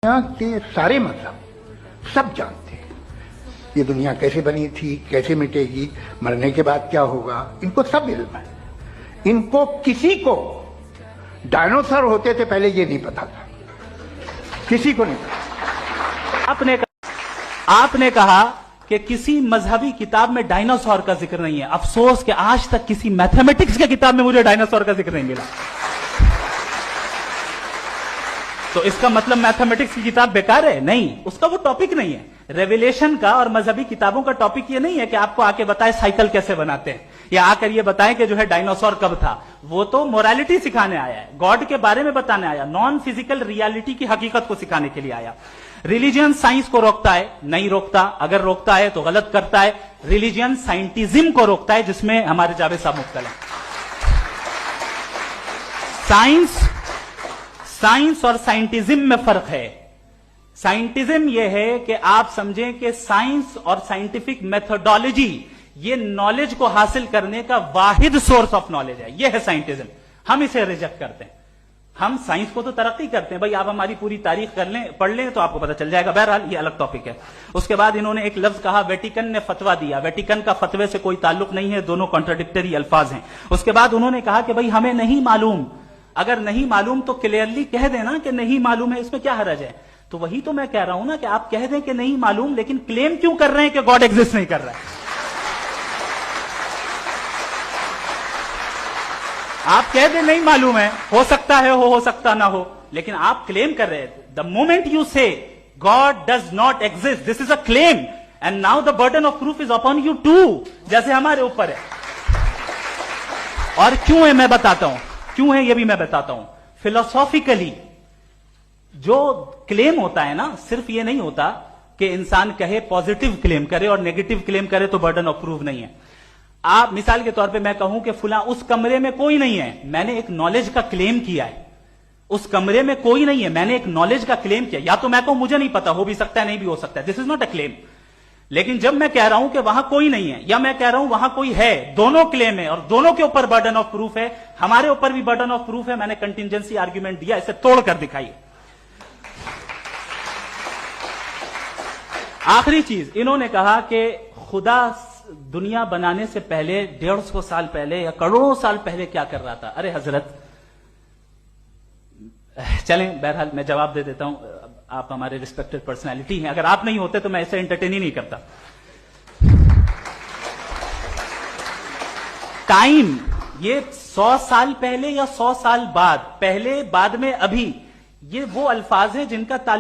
यहाँ के सारे मजहब सब जानते हैं ये दुनिया कैसे बनी थी, कैसे मिटेगी, मरने के बाद क्या होगा, इनको सब इल्म है। इनको किसी को डायनासोर होते थे पहले ये नहीं पता था, किसी को नहीं पता। आपने कहा कि किसी मजहबी किताब में डायनासोर का जिक्र नहीं है। अफसोस कि आज तक किसी मैथमेटिक्स की किताब में मुझे डायनासोर का जिक्र नहीं मिला। तो इसका मतलब मैथमेटिक्स की किताब बेकार है? नहीं, उसका वो टॉपिक नहीं है। रेवलेशन का और मजहबी किताबों का टॉपिक ये नहीं है कि आपको आके बताए साइकिल कैसे बनाते हैं, या आकर ये बताएं कि जो है डायनासोर कब था। वो तो मोरालिटी सिखाने आया है, गॉड के बारे में बताने आया, नॉन फिजिकल रियलिटी की हकीकत को सिखाने के लिए आया। रिलीजियन साइंस को रोकता है? नहीं रोकता। अगर रोकता है तो गलत करता है। रिलीजियन साइंटिज्म को रोकता है, जिसमें हमारे जावेद साहब मुब्तला है। साइंस और साइंटिज्म में फर्क है। साइंटिज्म यह है कि आप समझें कि साइंस और साइंटिफिक मेथोडोलॉजी ये नॉलेज को हासिल करने का वाहिद सोर्स ऑफ नॉलेज है। यह है साइंटिज्म। हम इसे रिजेक्ट करते हैं। हम साइंस को तो तरक्की करते हैं, भाई आप हमारी पूरी तारीख कर लें, पढ़ लें तो आपको पता चल जाएगा। बहरहाल ये अलग टॉपिक है। उसके बाद इन्होंने एक लफ्ज कहा, वेटिकन ने फतवा दिया। वेटिकन का फतवे से कोई ताल्लुक नहीं है, दोनों कॉन्ट्राडिक्टरी अल्फाज हैं। उसके बाद उन्होंने कहा कि भाई हमें नहीं मालूम। अगर नहीं मालूम तो क्लियरली कह देना कि नहीं मालूम है, इसमें क्या हरज है। तो वही तो मैं कह रहा हूं ना कि आप कह दें कि नहीं मालूम, लेकिन क्लेम क्यों कर रहे हैं कि गॉड एग्जिस्ट नहीं कर रहा है। आप कह दें नहीं मालूम है, हो सकता है हो सकता ना हो, लेकिन आप क्लेम कर रहे हैं। The moment you say God does not exist, this is a claim, and now the burden of proof is upon you too, जैसे हमारे ऊपर है। और क्यों है मैं बताता हूं, क्यों है ये भी मैं बताता हूं। फिलोसॉफिकली जो क्लेम होता है ना, सिर्फ ये नहीं होता कि इंसान कहे पॉजिटिव क्लेम करे और नेगेटिव क्लेम करे तो बर्डन ऑफ प्रूफ नहीं है। आप मिसाल के तौर पे मैं कहूं कि फुला उस कमरे में कोई नहीं है, मैंने एक नॉलेज का क्लेम किया है। उस कमरे में कोई नहीं है, मैंने एक नॉलेज का क्लेम किया। या तो मैं कहूं मुझे नहीं पता, हो भी सकता है नहीं भी हो सकता है, this is not a claim. लेकिन जब मैं कह रहा हूं कि वहां कोई नहीं है, या मैं कह रहा हूं वहां कोई है, दोनों क्लेम है और दोनों के ऊपर बर्डन ऑफ प्रूफ है। हमारे ऊपर भी बर्डन ऑफ प्रूफ है। मैंने कंटिजेंसी आर्ग्यूमेंट दिया, इसे तोड़कर दिखाइए। आखिरी चीज, इन्होंने कहा कि खुदा दुनिया बनाने से पहले 150 साल पहले या करोड़ों साल पहले क्या कर रहा था। अरे हजरत, चलें बहरहाल मैं जवाब दे देता हूं। आप हमारे रिस्पेक्टेड पर्सनालिटी हैं, अगर आप नहीं होते तो मैं ऐसे एंटरटेन ही नहीं करता। टाइम ये 100 साल पहले या 100 साल बाद, पहले बाद में अभी, ये वो अल्फाज हैं जिनका ताल्लुक